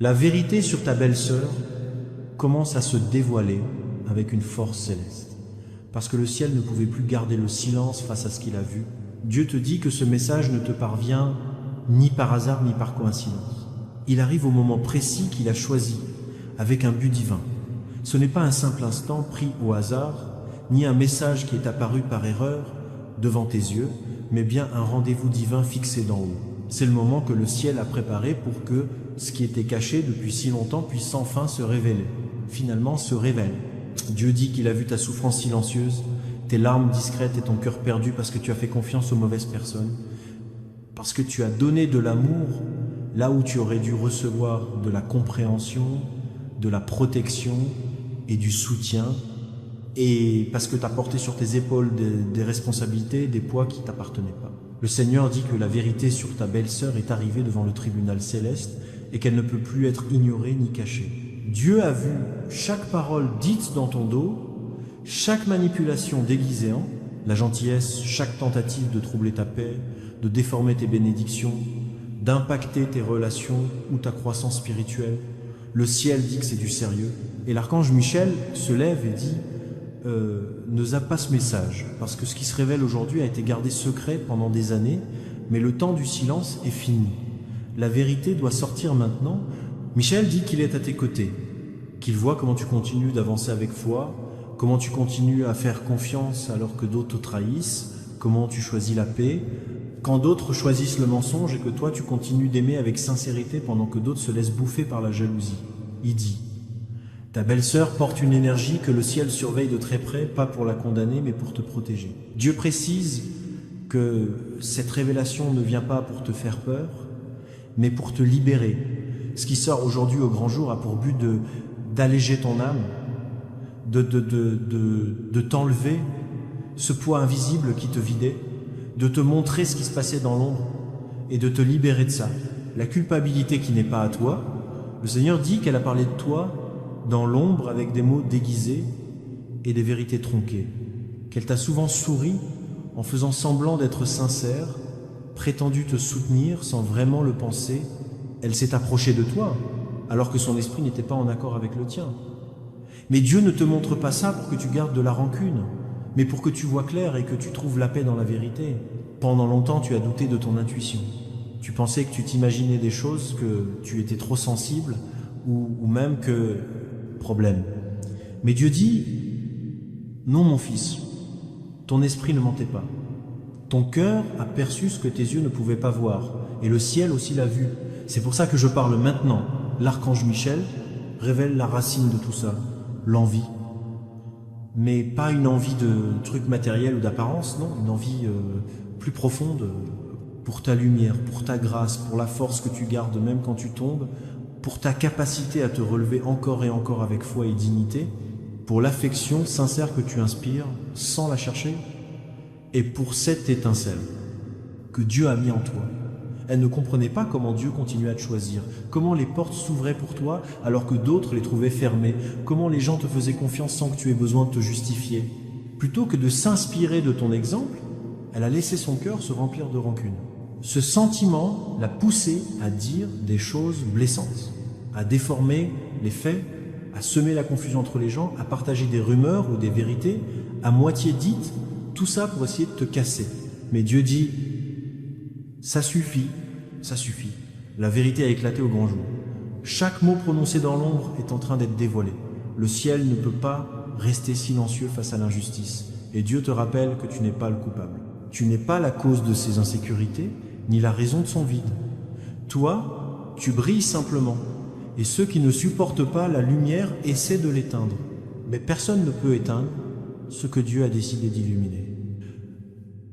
La vérité sur ta belle-sœur commence à se dévoiler avec une force céleste. Parce que le ciel ne pouvait plus garder le silence face à ce qu'il a vu. Dieu te dit que ce message ne te parvient ni par hasard ni par coïncidence. Il arrive au moment précis qu'il a choisi, avec un but divin. Ce n'est pas un simple instant pris au hasard, ni un message qui est apparu par erreur devant tes yeux, mais bien un rendez-vous divin fixé d'en haut. C'est le moment que le ciel a préparé pour que ce qui était caché depuis si longtemps puisse enfin se révéler. Finalement, se révèle. Dieu dit qu'il a vu ta souffrance silencieuse, tes larmes discrètes et ton cœur perdu parce que tu as fait confiance aux mauvaises personnes, parce que tu as donné de l'amour là où tu aurais dû recevoir de la compréhension, de la protection et du soutien, et parce que tu as porté sur tes épaules des responsabilités, des poids qui ne t'appartenaient pas. Le Seigneur dit que la vérité sur ta belle-sœur est arrivée devant le tribunal céleste et qu'elle ne peut plus être ignorée ni cachée. Dieu a vu chaque parole dite dans ton dos, chaque manipulation déguisée en la gentillesse, chaque tentative de troubler ta paix, de déformer tes bénédictions, d'impacter tes relations ou ta croissance spirituelle. Le ciel dit que c'est du sérieux. Et l'archange Michel se lève et dit ne zappe pas ce message, parce que ce qui se révèle aujourd'hui a été gardé secret pendant des années, mais le temps du silence est fini. La vérité doit sortir maintenant. Michel dit qu'il est à tes côtés, qu'il voit comment tu continues d'avancer avec foi, comment tu continues à faire confiance alors que d'autres te trahissent, comment tu choisis la paix, quand d'autres choisissent le mensonge et que toi tu continues d'aimer avec sincérité pendant que d'autres se laissent bouffer par la jalousie. Il dit: ta belle-sœur porte une énergie que le ciel surveille de très près, pas pour la condamner, mais pour te protéger. Dieu précise que cette révélation ne vient pas pour te faire peur, mais pour te libérer. Ce qui sort aujourd'hui au grand jour a pour but d'alléger ton âme, de t'enlever ce poids invisible qui te vidait, de te montrer ce qui se passait dans l'ombre et de te libérer de ça. La culpabilité qui n'est pas à toi, le Seigneur dit qu'elle a parlé de toi dans l'ombre avec des mots déguisés et des vérités tronquées, qu'elle t'a souvent souri en faisant semblant d'être sincère, prétendu te soutenir sans vraiment le penser. Elle s'est approchée de toi alors que son esprit n'était pas en accord avec le tien. Mais Dieu ne te montre pas ça pour que tu gardes de la rancune, mais pour que tu vois clair et que tu trouves la paix dans la vérité. Pendant longtemps, tu as douté de ton intuition. Tu pensais que tu t'imaginais des choses, que tu étais trop sensible ou même que problème. Mais Dieu dit: non mon fils, ton esprit ne mentait pas. Ton cœur a perçu ce que tes yeux ne pouvaient pas voir, et le ciel aussi l'a vu. C'est pour ça que je parle maintenant. L'archange Michel révèle la racine de tout ça, l'envie. Mais pas une envie de truc matériel ou d'apparence, non, une envie plus profonde pour ta lumière, pour ta grâce, pour la force que tu gardes même quand tu tombes, pour ta capacité à te relever encore et encore avec foi et dignité, pour l'affection sincère que tu inspires sans la chercher, et pour cette étincelle que Dieu a mis en toi. Elle ne comprenait pas comment Dieu continuait à te choisir, comment les portes s'ouvraient pour toi alors que d'autres les trouvaient fermées, comment les gens te faisaient confiance sans que tu aies besoin de te justifier. Plutôt que de s'inspirer de ton exemple, elle a laissé son cœur se remplir de rancune. Ce sentiment l'a poussé à dire des choses blessantes, à déformer les faits, à semer la confusion entre les gens, à partager des rumeurs ou des vérités à moitié dites, tout ça pour essayer de te casser. Mais Dieu dit: ça suffit, ça suffit. La vérité a éclaté au grand jour. Chaque mot prononcé dans l'ombre est en train d'être dévoilé. Le ciel ne peut pas rester silencieux face à l'injustice. Et Dieu te rappelle que tu n'es pas le coupable. Tu n'es pas la cause de ses insécurités, ni la raison de son vide. Toi, tu brilles simplement. Et ceux qui ne supportent pas la lumière essaient de l'éteindre. Mais personne ne peut éteindre ce que Dieu a décidé d'illuminer.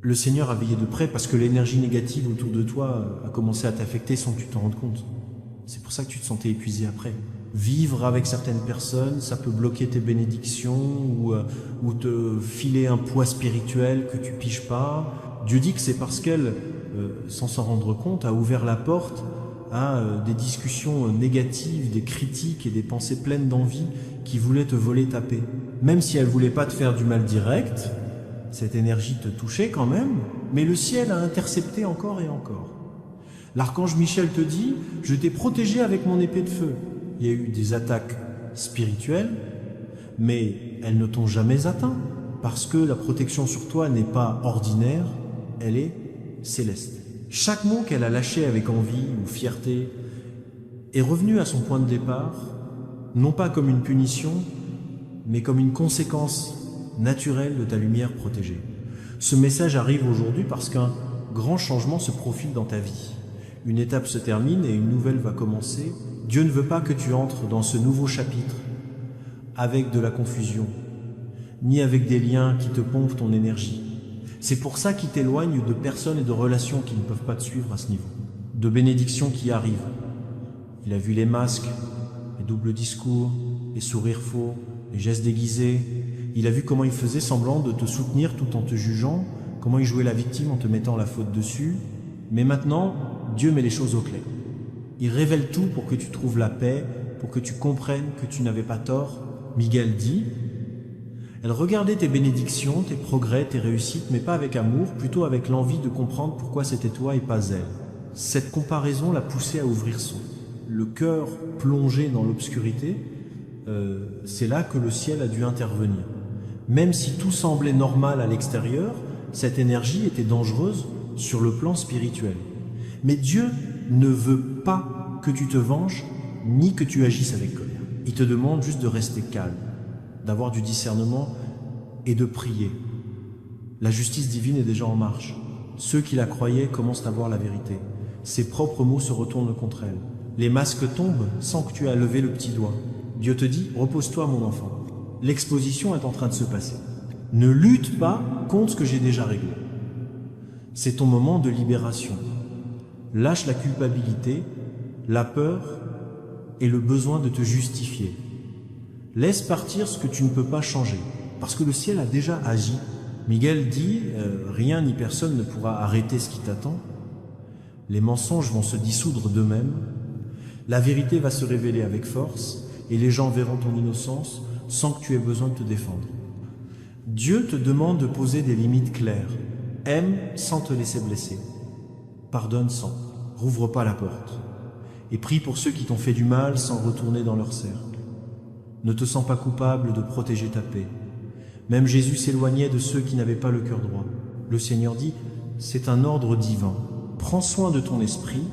Le Seigneur a veillé de près parce que l'énergie négative autour de toi a commencé à t'affecter sans que tu t'en rendes compte. C'est pour ça que tu te sentais épuisé après. Vivre avec certaines personnes, ça peut bloquer tes bénédictions ou te filer un poids spirituel que tu piges pas. Dieu dit que c'est parce qu'elle, sans s'en rendre compte, a ouvert la porte à des discussions négatives, des critiques et des pensées pleines d'envie qui voulaient te voler ta paix. Même si elle voulait pas te faire du mal direct, cette énergie te touchait quand même, mais le ciel a intercepté encore et encore. L'archange Michel te dit « Je t'ai protégé avec mon épée de feu ». Il y a eu des attaques spirituelles, mais elles ne t'ont jamais atteint, parce que la protection sur toi n'est pas ordinaire, elle est céleste. Chaque mot qu'elle a lâché avec envie ou fierté est revenu à son point de départ, non pas comme une punition, mais comme une conséquence naturelle de ta lumière protégée. Ce message arrive aujourd'hui parce qu'un grand changement se profile dans ta vie. Une étape se termine et une nouvelle va commencer. Dieu ne veut pas que tu entres dans ce nouveau chapitre avec de la confusion, ni avec des liens qui te pompent ton énergie. C'est pour ça qu'il t'éloigne de personnes et de relations qui ne peuvent pas te suivre à ce niveau. De bénédictions qui arrivent. Il a vu les masques, les doubles discours, les sourires faux, les gestes déguisés. Il a vu comment il faisait semblant de te soutenir tout en te jugeant, comment il jouait la victime en te mettant la faute dessus. Mais maintenant, Dieu met les choses au clair. Il révèle tout pour que tu trouves la paix, pour que tu comprennes que tu n'avais pas tort. Miguel dit, elle regardait tes bénédictions, tes progrès, tes réussites, mais pas avec amour, plutôt avec l'envie de comprendre pourquoi c'était toi et pas elle. Cette comparaison l'a poussé à ouvrir le cœur plongé dans l'obscurité. C'est là que le ciel a dû intervenir. Même si tout semblait normal à l'extérieur, cette énergie était dangereuse sur le plan spirituel. Mais Dieu ne veut pas que tu te venges, ni que tu agisses avec colère. Il te demande juste de rester calme, d'avoir du discernement et de prier. La justice divine est déjà en marche. Ceux qui la croyaient commencent à voir la vérité. Ses propres mots se retournent contre elle. Les masques tombent sans que tu aies levé le petit doigt. Dieu te dit, repose-toi mon enfant. L'exposition est en train de se passer. Ne lutte pas contre ce que j'ai déjà réglé. C'est ton moment de libération. Lâche la culpabilité, la peur et le besoin de te justifier. Laisse partir ce que tu ne peux pas changer, parce que le ciel a déjà agi. Miguel dit, rien ni personne ne pourra arrêter ce qui t'attend. Les mensonges vont se dissoudre d'eux-mêmes. La vérité va se révéler avec force, et les gens verront ton innocence sans que tu aies besoin de te défendre. Dieu te demande de poser des limites claires. Aime sans te laisser blesser. Pardonne sans. Rouvre pas la porte. Et prie pour ceux qui t'ont fait du mal sans retourner dans leur cercle. Ne te sens pas coupable de protéger ta paix. Même Jésus s'éloignait de ceux qui n'avaient pas le cœur droit. Le Seigneur dit, c'est un ordre divin. Prends soin de ton esprit,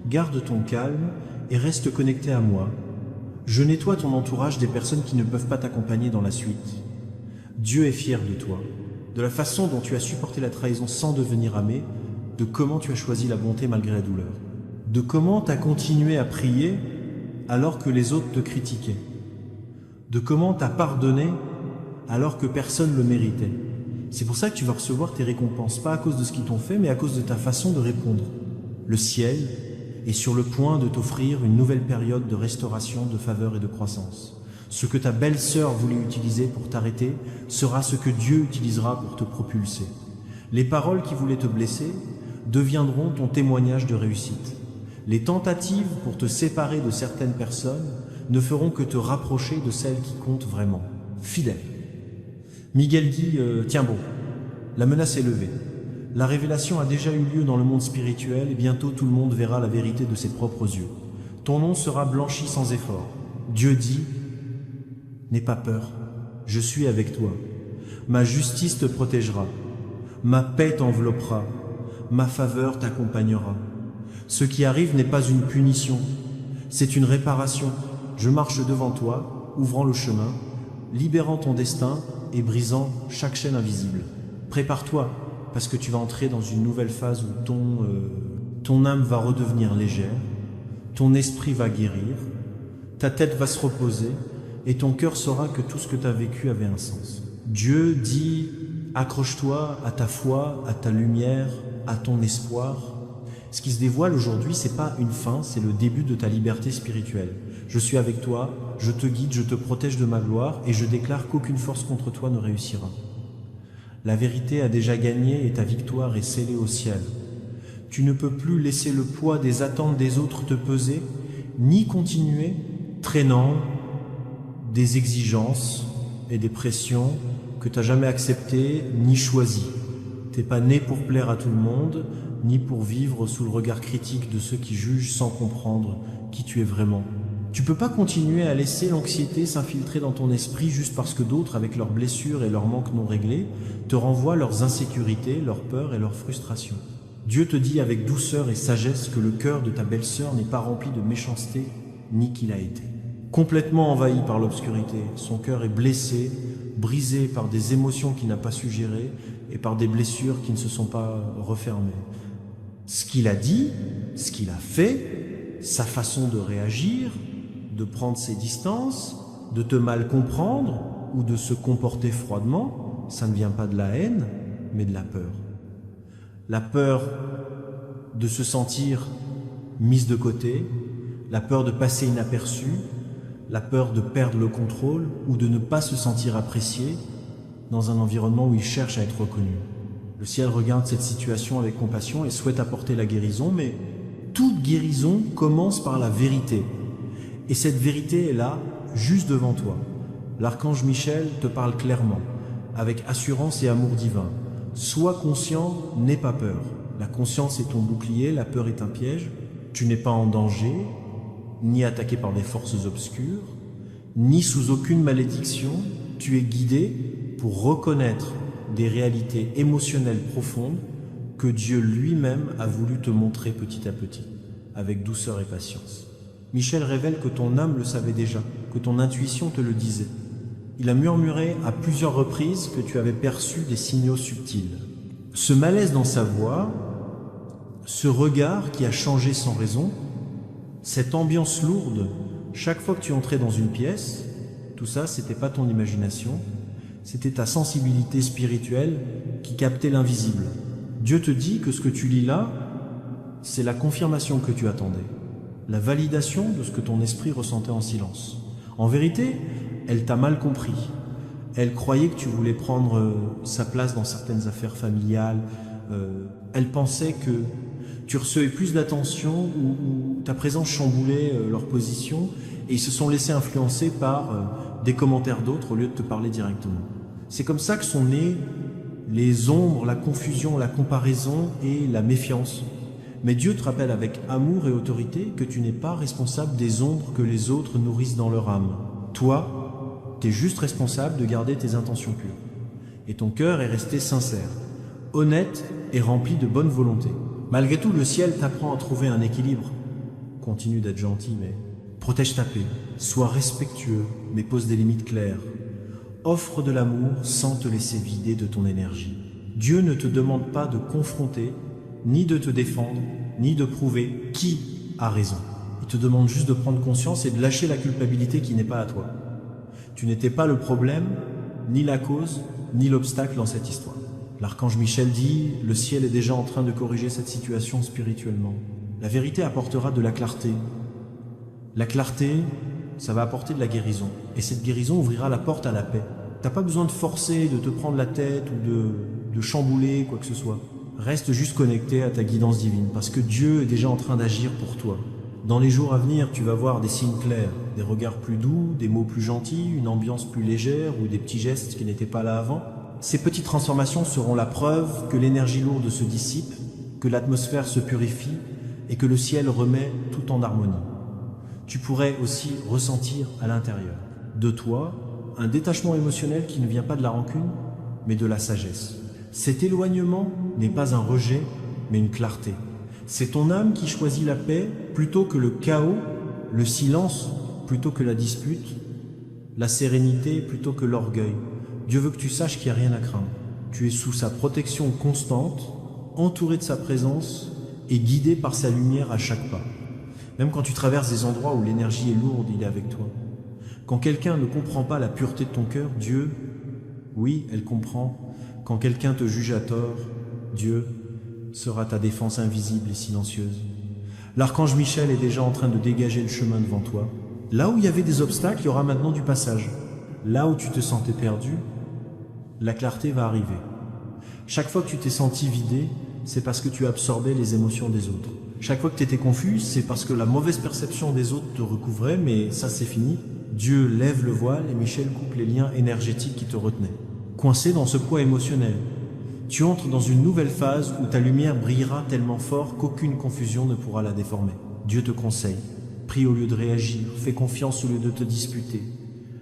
garde ton calme et reste connecté à moi. Je nettoie ton entourage des personnes qui ne peuvent pas t'accompagner dans la suite. Dieu est fier de toi, de la façon dont tu as supporté la trahison sans devenir amé, de comment tu as choisi la bonté malgré la douleur, de comment tu as continué à prier alors que les autres te critiquaient, de comment tu as pardonné alors que personne ne le méritait. C'est pour ça que tu vas recevoir tes récompenses, pas à cause de ce qu'ils t'ont fait, mais à cause de ta façon de répondre. Le ciel est sur le point de t'offrir une nouvelle période de restauration, de faveur et de croissance. Ce que ta belle-sœur voulait utiliser pour t'arrêter sera ce que Dieu utilisera pour te propulser. Les paroles qui voulaient te blesser deviendront ton témoignage de réussite. Les tentatives pour te séparer de certaines personnes ne feront que te rapprocher de celles qui comptent vraiment, fidèles. Miguel dit, tiens bon, la menace est levée. La révélation a déjà eu lieu dans le monde spirituel et bientôt tout le monde verra la vérité de ses propres yeux. Ton nom sera blanchi sans effort. Dieu dit, n'aie pas peur, je suis avec toi. Ma justice te protégera, ma paix t'enveloppera, ma faveur t'accompagnera. Ce qui arrive n'est pas une punition, c'est une réparation. Je marche devant toi, ouvrant le chemin, libérant ton destin et brisant chaque chaîne invisible. Prépare-toi, parce que tu vas entrer dans une nouvelle phase où ton âme va redevenir légère, ton esprit va guérir, ta tête va se reposer et ton cœur saura que tout ce que tu as vécu avait un sens. Dieu dit, accroche-toi à ta foi, à ta lumière, à ton espoir. Ce qui se dévoile aujourd'hui, c'est pas une fin, c'est le début de ta liberté spirituelle. Je suis avec toi, je te guide, je te protège de ma gloire et je déclare qu'aucune force contre toi ne réussira. La vérité a déjà gagné et ta victoire est scellée au ciel. Tu ne peux plus laisser le poids des attentes des autres te peser, ni continuer traînant des exigences et des pressions que tu n'as jamais acceptées ni choisies. T'es pas né pour plaire à tout le monde, ni pour vivre sous le regard critique de ceux qui jugent sans comprendre qui tu es vraiment. Tu peux pas continuer à laisser l'anxiété s'infiltrer dans ton esprit juste parce que d'autres, avec leurs blessures et leurs manques non réglés, te renvoient leurs insécurités, leurs peurs et leurs frustrations. Dieu te dit avec douceur et sagesse que le cœur de ta belle-sœur n'est pas rempli de méchanceté, ni qu'il a été. Complètement envahi par l'obscurité, son cœur est blessé, brisé par des émotions qu'il n'a pas su gérer et par des blessures qui ne se sont pas refermées. Ce qu'il a dit, ce qu'il a fait, sa façon de réagir, de prendre ses distances, de te mal comprendre ou de se comporter froidement, ça ne vient pas de la haine, mais de la peur. La peur de se sentir mise de côté, la peur de passer inaperçu, la peur de perdre le contrôle ou de ne pas se sentir apprécié dans un environnement où il cherche à être reconnu. Le ciel regarde cette situation avec compassion et souhaite apporter la guérison, mais toute guérison commence par la vérité. Et cette vérité est là, juste devant toi. L'archange Michel te parle clairement, avec assurance et amour divin. Sois conscient, n'aie pas peur. La conscience est ton bouclier, la peur est un piège. Tu n'es pas en danger, ni attaqué par des forces obscures, ni sous aucune malédiction. Tu es guidé pour reconnaître des réalités émotionnelles profondes que Dieu lui-même a voulu te montrer petit à petit, avec douceur et patience. Michel révèle que ton âme le savait déjà, que ton intuition te le disait. Il a murmuré à plusieurs reprises que tu avais perçu des signaux subtils. Ce malaise dans sa voix, ce regard qui a changé sans raison, cette ambiance lourde, chaque fois que tu entrais dans une pièce, tout ça, c'était pas ton imagination, c'était ta sensibilité spirituelle qui captait l'invisible. Dieu te dit que ce que tu lis là, c'est la confirmation que tu attendais, la validation de ce que ton esprit ressentait en silence. En vérité, elle t'a mal compris. Elle croyait que tu voulais prendre sa place dans certaines affaires familiales. Elle pensait que tu recevais plus d'attention ou ta présence chamboulait leur position et ils se sont laissés influencer par des commentaires d'autres au lieu de te parler directement. C'est comme ça que sont nées les ombres, la confusion, la comparaison et la méfiance. Mais Dieu te rappelle avec amour et autorité que tu n'es pas responsable des ombres que les autres nourrissent dans leur âme. Toi, tu es juste responsable de garder tes intentions pures. Et ton cœur est resté sincère, honnête et rempli de bonne volonté. Malgré tout, le ciel t'apprend à trouver un équilibre. Continue d'être gentil, mais protège ta paix. Sois respectueux, mais pose des limites claires. Offre de l'amour sans te laisser vider de ton énergie. Dieu ne te demande pas de confronter, ni de te défendre, ni de prouver qui a raison. Il te demande juste de prendre conscience et de lâcher la culpabilité qui n'est pas à toi. Tu n'étais pas le problème, ni la cause, ni l'obstacle dans cette histoire. L'archange Michel dit, le ciel est déjà en train de corriger cette situation spirituellement. La vérité apportera de la clarté. La clarté, ça va apporter de la guérison. Et cette guérison ouvrira la porte à la paix. T'as pas besoin de forcer, de te prendre la tête ou de chambouler quoi que ce soit. Reste juste connecté à ta guidance divine, parce que Dieu est déjà en train d'agir pour toi. Dans les jours à venir, tu vas voir des signes clairs, des regards plus doux, des mots plus gentils, une ambiance plus légère ou des petits gestes qui n'étaient pas là avant. Ces petites transformations seront la preuve que l'énergie lourde se dissipe, que l'atmosphère se purifie et que le ciel remet tout en harmonie. Tu pourrais aussi ressentir à l'intérieur de toi un détachement émotionnel qui ne vient pas de la rancune, mais de la sagesse. Cet éloignement n'est pas un rejet, mais une clarté. C'est ton âme qui choisit la paix plutôt que le chaos, le silence plutôt que la dispute, la sérénité plutôt que l'orgueil. Dieu veut que tu saches qu'il n'y a rien à craindre. Tu es sous sa protection constante, entouré de sa présence et guidé par sa lumière à chaque pas. Même quand tu traverses des endroits où l'énergie est lourde, il est avec toi. Quand quelqu'un ne comprend pas la pureté de ton cœur, Dieu, oui, elle comprend. Quand quelqu'un te juge à tort, Dieu sera ta défense invisible et silencieuse. L'archange Michel est déjà en train de dégager le chemin devant toi. Là où il y avait des obstacles, il y aura maintenant du passage. Là où tu te sentais perdu, la clarté va arriver. Chaque fois que tu t'es senti vidé, c'est parce que tu as absorbé les émotions des autres. Chaque fois que tu étais confus, c'est parce que la mauvaise perception des autres te recouvrait, mais ça c'est fini. Dieu lève le voile et Michel coupe les liens énergétiques qui te retenaient. Coincé dans ce poids émotionnel, Tu entres dans une nouvelle phase où ta lumière brillera tellement fort qu'aucune confusion ne pourra la déformer. Dieu te conseille. Prie au lieu de réagir, fais confiance au lieu de te disputer.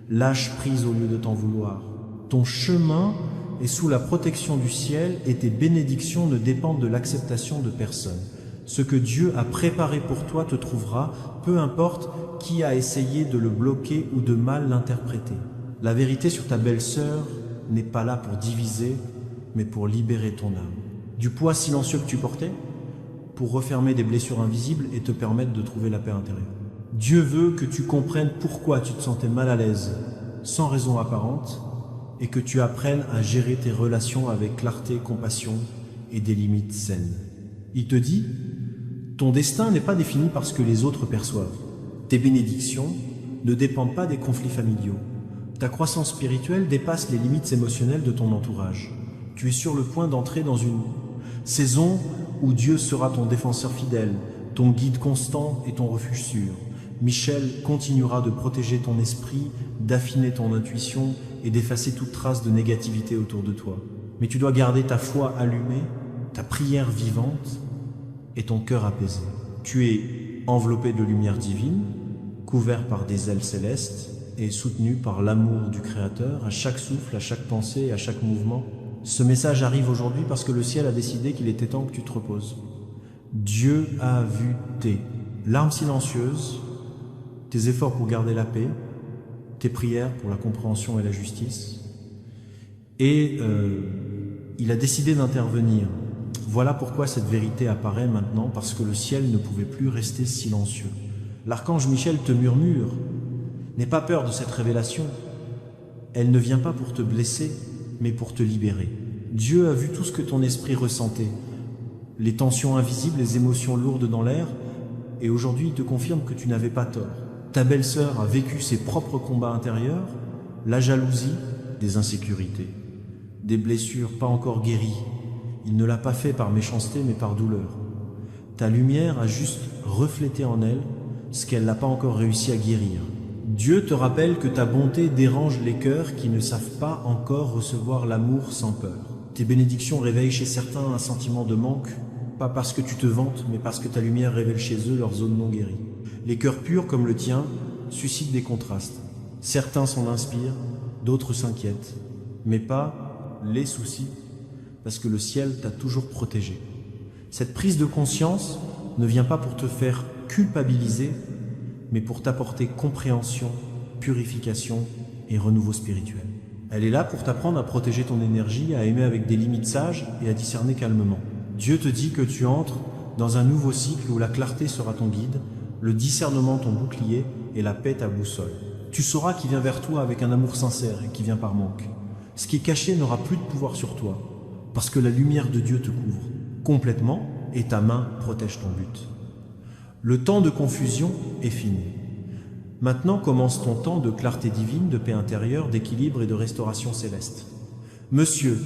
Lâche prise au lieu de t'en vouloir. Ton chemin est sous la protection du ciel et tes bénédictions ne dépendent de l'acceptation de personne. Ce que Dieu a préparé pour toi te trouvera, peu importe qui a essayé de le bloquer ou de mal l'interpréter. La vérité sur ta belle-sœur n'est pas là pour diviser, mais pour libérer ton âme. Du poids silencieux que tu portais, pour refermer des blessures invisibles et te permettre de trouver la paix intérieure. Dieu veut que tu comprennes pourquoi tu te sentais mal à l'aise, sans raison apparente, et que tu apprennes à gérer tes relations avec clarté, compassion et des limites saines. Il te dit, ton destin n'est pas défini par ce que les autres perçoivent. Tes bénédictions ne dépendent pas des conflits familiaux. Ta croissance spirituelle dépasse les limites émotionnelles de ton entourage. Tu es sur le point d'entrer dans une saison où Dieu sera ton défenseur fidèle, ton guide constant et ton refuge sûr. Michel continuera de protéger ton esprit, d'affiner ton intuition et d'effacer toute trace de négativité autour de toi. Mais tu dois garder ta foi allumée, ta prière vivante et ton cœur apaisé. Tu es enveloppé de lumière divine, couvert par des ailes célestes et soutenu par l'amour du Créateur à chaque souffle, à chaque pensée, à chaque mouvement. Ce message arrive aujourd'hui parce que le ciel a décidé qu'il était temps que tu te reposes. Dieu a vu tes larmes silencieuses, tes efforts pour garder la paix, tes prières pour la compréhension et la justice, et il a décidé d'intervenir. Voilà pourquoi cette vérité apparaît maintenant, parce que le ciel ne pouvait plus rester silencieux. L'archange Michel te murmure, n'aie pas peur de cette révélation. Elle ne vient pas pour te blesser, mais pour te libérer. Dieu a vu tout ce que ton esprit ressentait, les tensions invisibles, les émotions lourdes dans l'air, et aujourd'hui il te confirme que tu n'avais pas tort. Ta belle-sœur a vécu ses propres combats intérieurs, la jalousie, des insécurités, des blessures pas encore guéries. Il ne l'a pas fait par méchanceté mais par douleur. Ta lumière a juste reflété en elle ce qu'elle n'a pas encore réussi à guérir. Dieu te rappelle que ta bonté dérange les cœurs qui ne savent pas encore recevoir l'amour sans peur. Tes bénédictions réveillent chez certains un sentiment de manque, pas parce que tu te vantes, mais parce que ta lumière révèle chez eux leur zone non guérie. Les cœurs purs comme le tien suscitent des contrastes. Certains s'en inspirent, d'autres s'inquiètent, mais pas les soucis, parce que le ciel t'a toujours protégé. Cette prise de conscience ne vient pas pour te faire culpabiliser, mais pour t'apporter compréhension, purification et renouveau spirituel. Elle est là pour t'apprendre à protéger ton énergie, à aimer avec des limites sages et à discerner calmement. Dieu te dit que tu entres dans un nouveau cycle où la clarté sera ton guide, le discernement ton bouclier et la paix ta boussole. Tu sauras qui vient vers toi avec un amour sincère et qui vient par manque. Ce qui est caché n'aura plus de pouvoir sur toi, parce que la lumière de Dieu te couvre complètement et ta main protège ton but. Le temps de confusion est fini. Maintenant commence ton temps de clarté divine, de paix intérieure, d'équilibre et de restauration céleste. Monsieur,